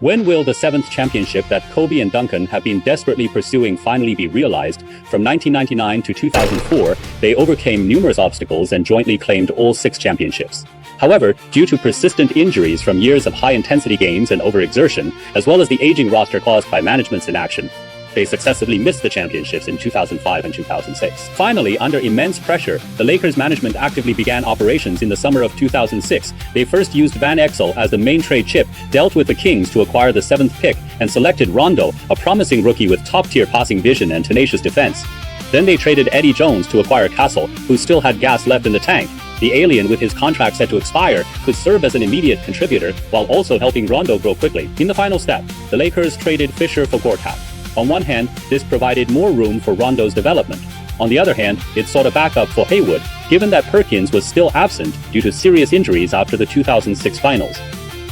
When will the seventh championship that Kobe and Duncan have been desperately pursuing finally be realized? From 1999 to 2004, they overcame numerous obstacles and jointly claimed all 6 championships. However, due to persistent injuries from years of high-intensity games and overexertion, as well as the aging roster caused by management's inaction, they successively missed the championships in 2005 and 2006. Finally, under immense pressure, the Lakers management actively began operations in the summer of 2006. They first used Van Exel as the main trade chip, dealt with the Kings to acquire the 7th pick, and selected Rondo, a promising rookie with top-tier passing vision and tenacious defense. Then they traded Eddie Jones to acquire Castle, who still had gas left in the tank. The alien, with his contract set to expire, could serve as an immediate contributor, while also helping Rondo grow quickly. In the final step, the Lakers traded Fisher for Gortat. On one hand, this provided more room for Rondo's development. On the other hand, it sought a backup for Haywood, given that Perkins was still absent due to serious injuries after the 2006 finals.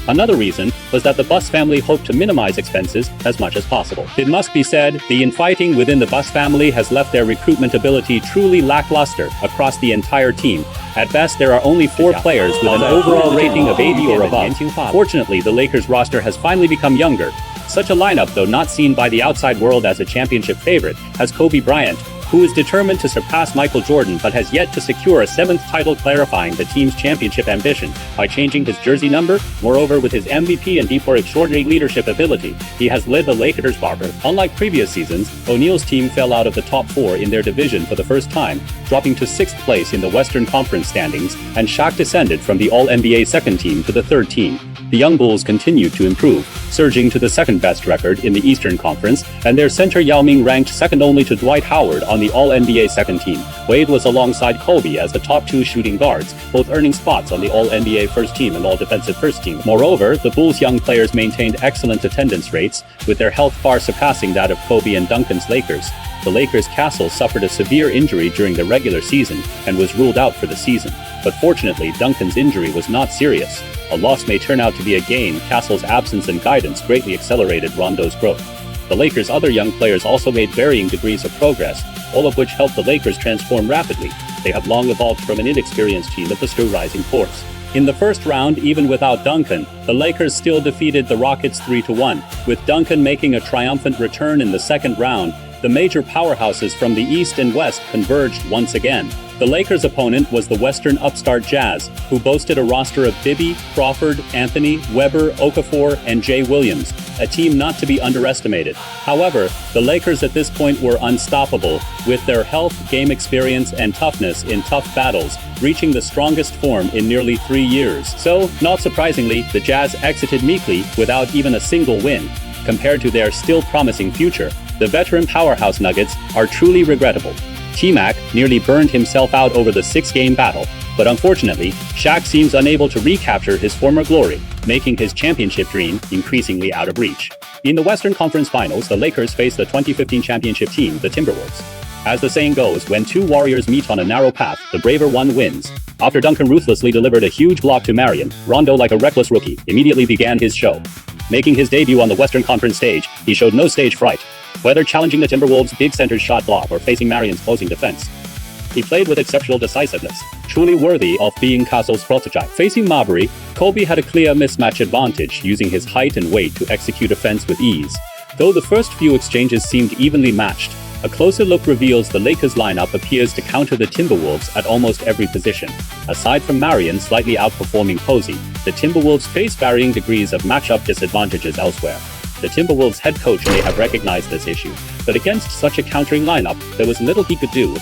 Another reason was that the Buss family hoped to minimize expenses as much as possible. It must be said, the infighting within the Buss family has left their recruitment ability truly lackluster across the entire team. At best, there are only 4 players with an overall rating of 80 or above. Fortunately, the Lakers roster has finally become younger. Such a lineup, though not seen by the outside world as a championship favorite, has Kobe Bryant, who is determined to surpass Michael Jordan but has yet to secure a 7th title, clarifying the team's championship ambition by changing his jersey number. Moreover, with his MVP and D4 extraordinary leadership ability, he has led the Lakers barber. Unlike previous seasons, O'Neal's team fell out of the top 4 in their division for the first time, dropping to 6th place in the Western Conference standings, and Shaq descended from the All-NBA second team to the 3rd team. The young Bulls continued to improve, surging to the 2nd-best record in the Eastern Conference, and their center Yao Ming ranked second only to Dwight Howard on the All-NBA second team. Wade was alongside Kobe as the top 2 shooting guards, both earning spots on the All-NBA first team and All-Defensive first team. Moreover, the Bulls' young players maintained excellent attendance rates, with their health far surpassing that of Kobe and Duncan's Lakers. The Lakers' Castle suffered a severe injury during the regular season and was ruled out for the season. But fortunately, Duncan's injury was not serious. A loss may turn out to be a gain. Castle's absence and guidance greatly accelerated Rondo's growth. The Lakers' other young players also made varying degrees of progress, all of which helped the Lakers transform rapidly. They have long evolved from an inexperienced team of the still rising force. In the first round, even without Duncan, the Lakers still defeated the Rockets 3-1, with Duncan making a triumphant return in the second round. The major powerhouses from the East and West converged once again. The Lakers' opponent was the Western upstart Jazz, who boasted a roster of Bibby, Crawford, Anthony, Weber, Okafor, and Jay Williams, a team not to be underestimated. However, the Lakers at this point were unstoppable, with their health, game experience, and toughness in tough battles, reaching the strongest form in nearly 3 years. So, not surprisingly, the Jazz exited meekly without even a single win. Compared to their still promising future, the veteran powerhouse Nuggets are truly regrettable. T-Mac nearly burned himself out over the 6-game battle, but unfortunately, Shaq seems unable to recapture his former glory, making his championship dream increasingly out of reach. In the Western Conference Finals, the Lakers faced the 2015 championship team, the Timberwolves. As the saying goes, when 2 warriors meet on a narrow path, the braver one wins. After Duncan ruthlessly delivered a huge block to Marion, Rondo, like a reckless rookie, immediately began his show. Making his debut on the Western Conference stage, he showed no stage fright, whether challenging the Timberwolves' big center's shot block or facing Marion's closing defense. He played with exceptional decisiveness, truly worthy of being Castle's prototype. Facing Marbury, Kobe had a clear mismatch advantage, using his height and weight to execute offense with ease. Though the first few exchanges seemed evenly matched, a closer look reveals the Lakers lineup appears to counter the Timberwolves at almost every position. Aside from Marion slightly outperforming Posey, the Timberwolves face varying degrees of matchup disadvantages elsewhere. The Timberwolves head coach may have recognized this issue, but against such a countering lineup, there was little he could do.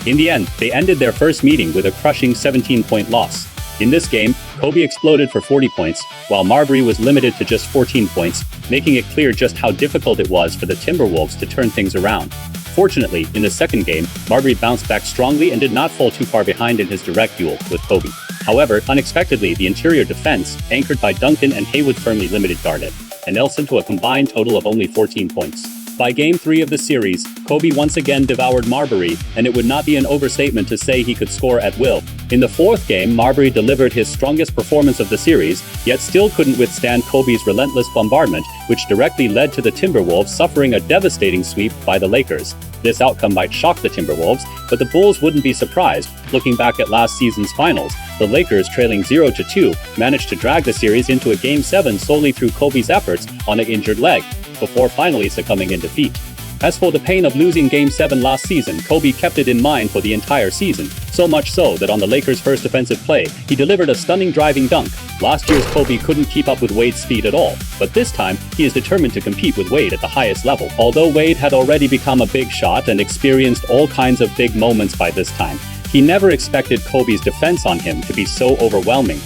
In the end, they ended their first meeting with a crushing 17-point loss. In this game, Kobe exploded for 40 points, while Marbury was limited to just 14 points, making it clear just how difficult it was for the Timberwolves to turn things around. Fortunately, in the second game, Marbury bounced back strongly and did not fall too far behind in his direct duel with Kobe. However, unexpectedly, the interior defense, anchored by Duncan and Haywood, firmly limited Garnett and Nelson to a combined total of only 14 points. By Game 3 of the series, Kobe once again devoured Marbury, and it would not be an overstatement to say he could score at will. In the fourth game, Marbury delivered his strongest performance of the series, yet still couldn't withstand Kobe's relentless bombardment, which directly led to the Timberwolves suffering a devastating sweep by the Lakers. This outcome might shock the Timberwolves, but the Bulls wouldn't be surprised. Looking back at last season's finals, the Lakers, trailing 0-2, managed to drag the series into a Game 7 solely through Kobe's efforts on an injured leg, before finally succumbing in defeat. As for the pain of losing Game 7 last season, Kobe kept it in mind for the entire season, so much so that on the Lakers' first offensive play, he delivered a stunning driving dunk. Last year's Kobe couldn't keep up with Wade's speed at all, but this time, he is determined to compete with Wade at the highest level. Although Wade had already become a big shot and experienced all kinds of big moments by this time, he never expected Kobe's defense on him to be so overwhelming.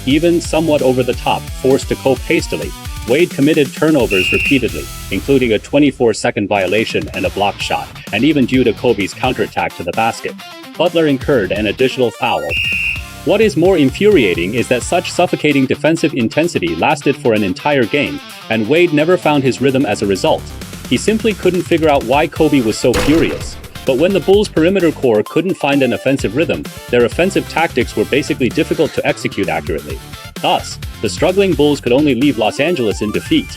Even somewhat over the top, forced to cope hastily, Wade committed turnovers repeatedly, including a 24-second violation and a blocked shot, and even due to Kobe's counterattack to the basket, Butler incurred an additional foul. What is more infuriating is that such suffocating defensive intensity lasted for an entire game, and Wade never found his rhythm as a result. He simply couldn't figure out why Kobe was so furious. But when the Bulls' perimeter core couldn't find an offensive rhythm, their offensive tactics were basically difficult to execute accurately. Thus, the struggling Bulls could only leave Los Angeles in defeat.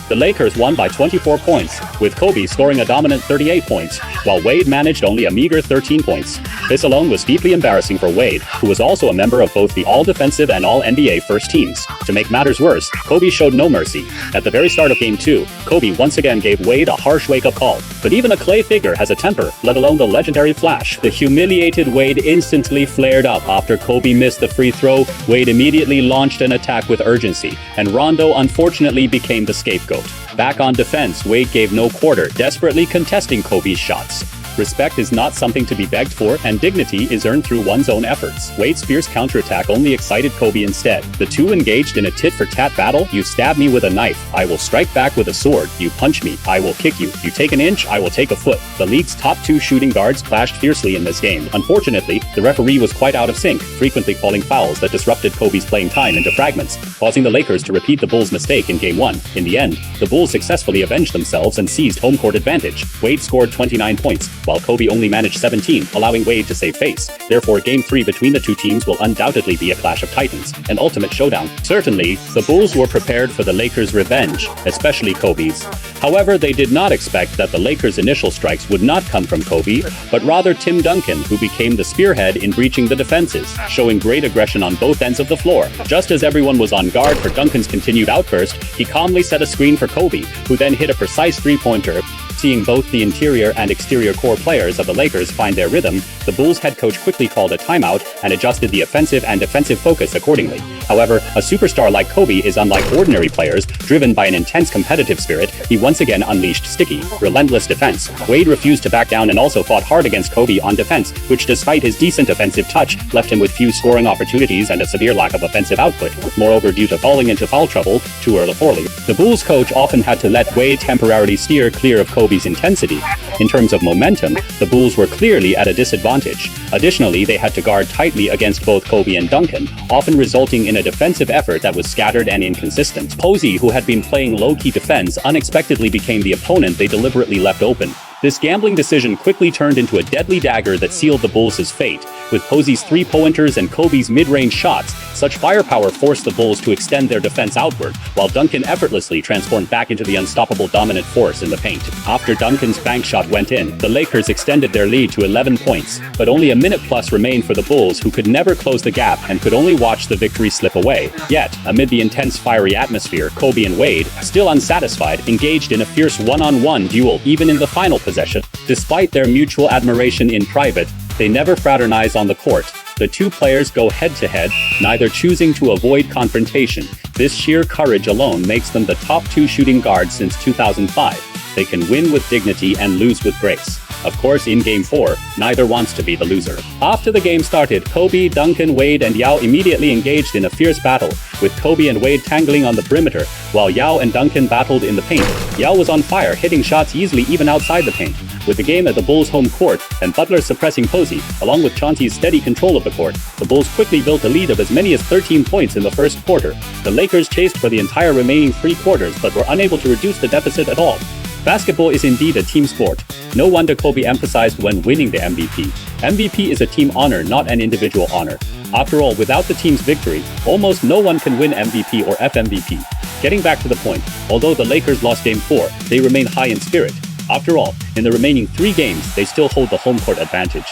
The Lakers won by 24 points, with Kobe scoring a dominant 38 points, while Wade managed only a meager 13 points. This alone was deeply embarrassing for Wade, who was also a member of both the All-Defensive and All-NBA first teams. To make matters worse, Kobe showed no mercy. At the very start of Game 2, Kobe once again gave Wade a harsh wake-up call. But even a clay figure has a temper, let alone the legendary Flash. The humiliated Wade instantly flared up after Kobe missed the free throw. Wade immediately launched an attack with urgency, and Rondo unfortunately became the scapegoat. Back on defense, Wade gave no quarter, desperately contesting Kobe's shots. Respect is not something to be begged for, and dignity is earned through one's own efforts. Wade's fierce counterattack only excited Kobe instead. The two engaged in a tit-for-tat battle. You stab me with a knife, I will strike back with a sword. You punch me, I will kick you. You take an inch, I will take a foot. The league's top two shooting guards clashed fiercely in this game. Unfortunately, the referee was quite out of sync, frequently calling fouls that disrupted Kobe's playing time into fragments, causing the Lakers to repeat the Bulls' mistake in Game 1. In the end, the Bulls successfully avenged themselves and seized home court advantage. Wade scored 29 points, while Kobe only managed 17, allowing Wade to save face. Therefore, Game 3 between the two teams will undoubtedly be a clash of titans, an ultimate showdown. Certainly, the Bulls were prepared for the Lakers' revenge, especially Kobe's. However, they did not expect that the Lakers' initial strikes would not come from Kobe, but rather Tim Duncan, who became the spearhead in breaching the defenses, showing great aggression on both ends of the floor. Just as everyone was on guard for Duncan's continued outburst, he calmly set a screen for Kobe, who then hit a precise three-pointer. Seeing both the interior and exterior core players of the Lakers find their rhythm, the Bulls head coach quickly called a timeout and adjusted the offensive and defensive focus accordingly. However, a superstar like Kobe is unlike ordinary players. Driven by an intense competitive spirit, he once again unleashed sticky, relentless defense. Wade refused to back down and also fought hard against Kobe on defense, which despite his decent offensive touch, left him with few scoring opportunities and a severe lack of offensive output. Moreover, due to falling into foul trouble too early, the Bulls coach often had to let Wade temporarily steer clear of Kobe's intensity. In terms of momentum, the Bulls were clearly at a disadvantage. Additionally, they had to guard tightly against both Kobe and Duncan, often resulting in a defensive effort that was scattered and inconsistent. Posey, who had been playing low-key defense, unexpectedly became the opponent they deliberately left open. This gambling decision quickly turned into a deadly dagger that sealed the Bulls' fate. With Posey's three-pointers and Kobe's mid-range shots, such firepower forced the Bulls to extend their defense outward, while Duncan effortlessly transformed back into the unstoppable dominant force in the paint. After Duncan's bank shot went in, the Lakers extended their lead to 11 points, but only a minute plus remained for the Bulls, who could never close the gap and could only watch the victory slip away. Yet, amid the intense fiery atmosphere, Kobe and Wade, still unsatisfied, engaged in a fierce one-on-one duel even in the final possession. Despite their mutual admiration in private, they never fraternize on the court. The two players go head-to-head, neither choosing to avoid confrontation. This sheer courage alone makes them the top two shooting guards since 2005. They can win with dignity and lose with grace. Of course, in Game 4, neither wants to be the loser. After the game started, Kobe, Duncan, Wade, and Yao immediately engaged in a fierce battle, with Kobe and Wade tangling on the perimeter, while Yao and Duncan battled in the paint. Yao was on fire, hitting shots easily even outside the paint. With the game at the Bulls' home court and Butler suppressing Posey, along with Chauncey's steady control of the court, the Bulls quickly built a lead of as many as 13 points in the first quarter. The Lakers chased for the entire remaining 3 quarters but were unable to reduce the deficit at all. Basketball is indeed a team sport. No wonder Kobe emphasized when winning the MVP. MVP is a team honor, not an individual honor. After all, without the team's victory, almost no one can win MVP or FMVP. Getting back to the point, although the Lakers lost Game 4, they remain high in spirit. After all, in the remaining 3 games, they still hold the home court advantage.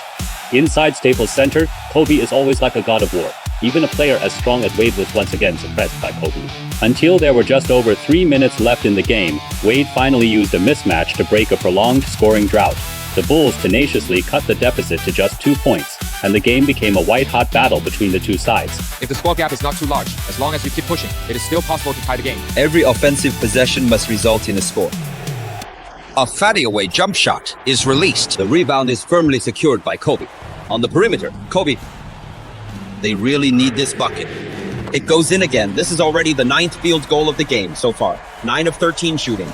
Inside Staples Center, Kobe is always like a god of war. Even a player as strong as Wade was once again suppressed by Kobe. Until there were just over 3 minutes left in the game, Wade finally used a mismatch to break a prolonged scoring drought. The Bulls tenaciously cut the deficit to just 2 points, and the game became a white-hot battle between the two sides. If the score gap is not too large, as long as you keep pushing, it is still possible to tie the game. Every offensive possession must result in a score. A fadeaway jump shot is released. The rebound is firmly secured by Kobe. On the perimeter, Kobe. They really need this bucket. It goes in again. This is already the 9th field goal of the game so far. 9 of 13 shooting.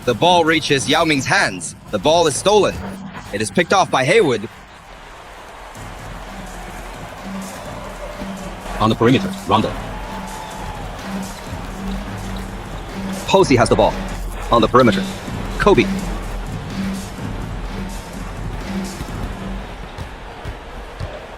The ball reaches Yao Ming's hands. The ball is stolen. It is picked off by Haywood. On the perimeter, Rondo. Posey has the ball. On the perimeter, Kobe.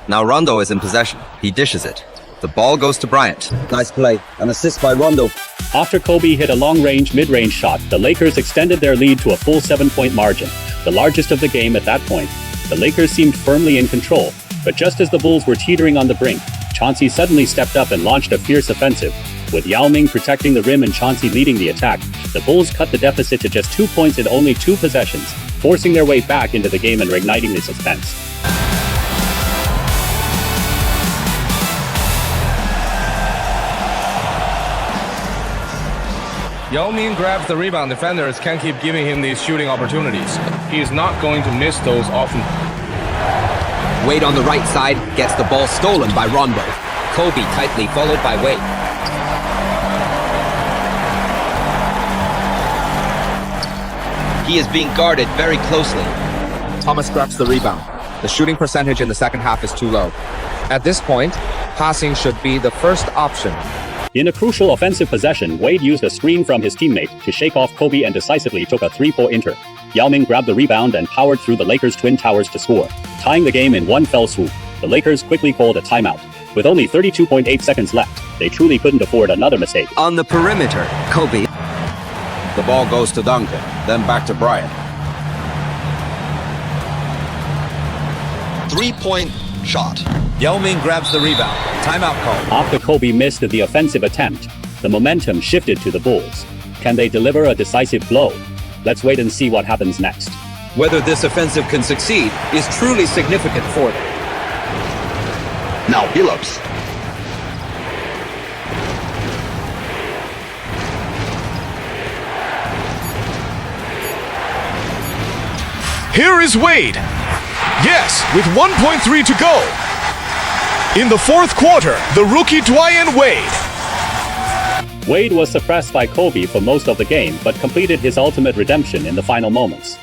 Now Rondo is in possession. He dishes it. The ball goes to Bryant. Nice play. An assist by Rondo. After Kobe hit a long-range mid-range shot, the Lakers extended their lead to a full 7-point margin, the largest of the game at that point. The Lakers seemed firmly in control, but just as the Bulls were teetering on the brink, Chauncey suddenly stepped up and launched a fierce offensive. With Yao Ming protecting the rim and Chauncey leading the attack, the Bulls cut the deficit to just 2 points in only 2 possessions, forcing their way back into the game and reigniting the suspense. Yao Ming grabs the rebound. Defenders can't keep giving him these shooting opportunities. He is not going to miss those often. Wade on the right side gets the ball stolen by Rondo. Kobe tightly followed by Wade. He is being guarded very closely. Thomas grabs the rebound. The shooting percentage in the second half is too low. At this point, passing should be the first option. In a crucial offensive possession, Wade used a screen from his teammate to shake off Kobe and decisively took a 3-pointer. Yao Ming grabbed the rebound and powered through the Lakers' twin towers to score, tying the game in one fell swoop. The Lakers quickly called a timeout. With only 32.8 seconds left, they truly couldn't afford another mistake. On the perimeter, Kobe. The ball goes to Duncan, then back to Bryant. 3-point shot. Yao Ming grabs the rebound. Timeout call. After Kobe missed the offensive attempt, the momentum shifted to the Bulls. Can they deliver a decisive blow? Let's wait and see what happens next. Whether this offensive can succeed is truly significant for them. Now Billups. Here is Wade. Yes, with 1.3 to go. In the fourth quarter, the rookie Dwayne Wade. Wade was suppressed by Kobe for most of the game, but completed his ultimate redemption in the final moments.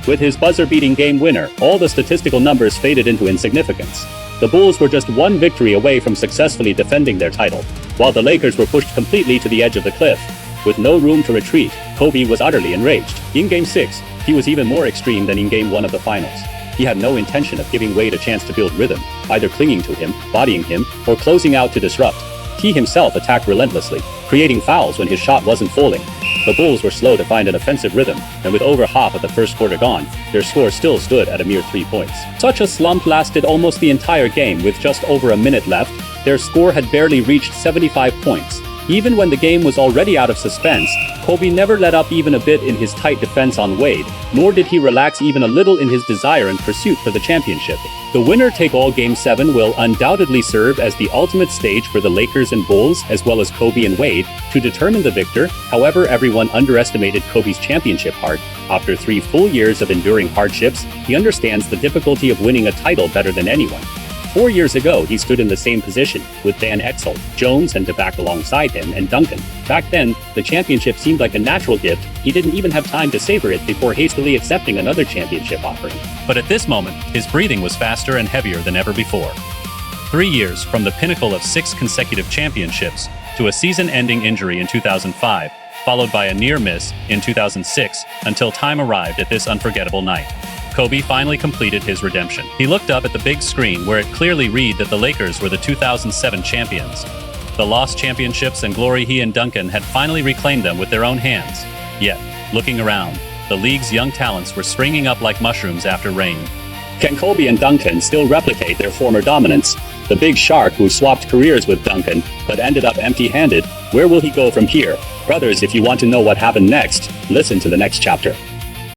With his buzzer-beating game winner, all the statistical numbers faded into insignificance. The Bulls were just one victory away from successfully defending their title, while the Lakers were pushed completely to the edge of the cliff. With no room to retreat, Kobe was utterly enraged. In Game 6, he was even more extreme than in Game 1 of the finals. He had no intention of giving Wade a chance to build rhythm, either clinging to him, bodying him, or closing out to disrupt. He himself attacked relentlessly, creating fouls when his shot wasn't falling. The Bulls were slow to find an offensive rhythm, and with over half of the first quarter gone, their score still stood at a mere 3 points. Such a slump lasted almost the entire game. With just over a minute left, their score had barely reached 75 points. Even when the game was already out of suspense, Kobe never let up even a bit in his tight defense on Wade, nor did he relax even a little in his desire and pursuit for the championship. The winner-take-all Game 7 will undoubtedly serve as the ultimate stage for the Lakers and Bulls, as well as Kobe and Wade, to determine the victor. However, everyone underestimated Kobe's championship heart. After 3 full years of enduring hardships, he understands the difficulty of winning a title better than anyone. 4 years ago, he stood in the same position, with Van Exel, Jones, and DeBack alongside him, and Duncan. Back then, the championship seemed like a natural gift. He didn't even have time to savor it before hastily accepting another championship offering. But at this moment, his breathing was faster and heavier than ever before. 3 years from the pinnacle of 6 consecutive championships, to a season-ending injury in 2005, followed by a near miss in 2006, until time arrived at this unforgettable night. Kobe finally completed his redemption. He looked up at the big screen where it clearly read that the Lakers were the 2007 champions. The lost championships and glory he and Duncan had finally reclaimed them with their own hands. Yet, looking around, the league's young talents were springing up like mushrooms after rain. Can Kobe and Duncan still replicate their former dominance? The big shark who swapped careers with Duncan, but ended up empty-handed, where will he go from here? Brothers, if you want to know what happened next, listen to the next chapter.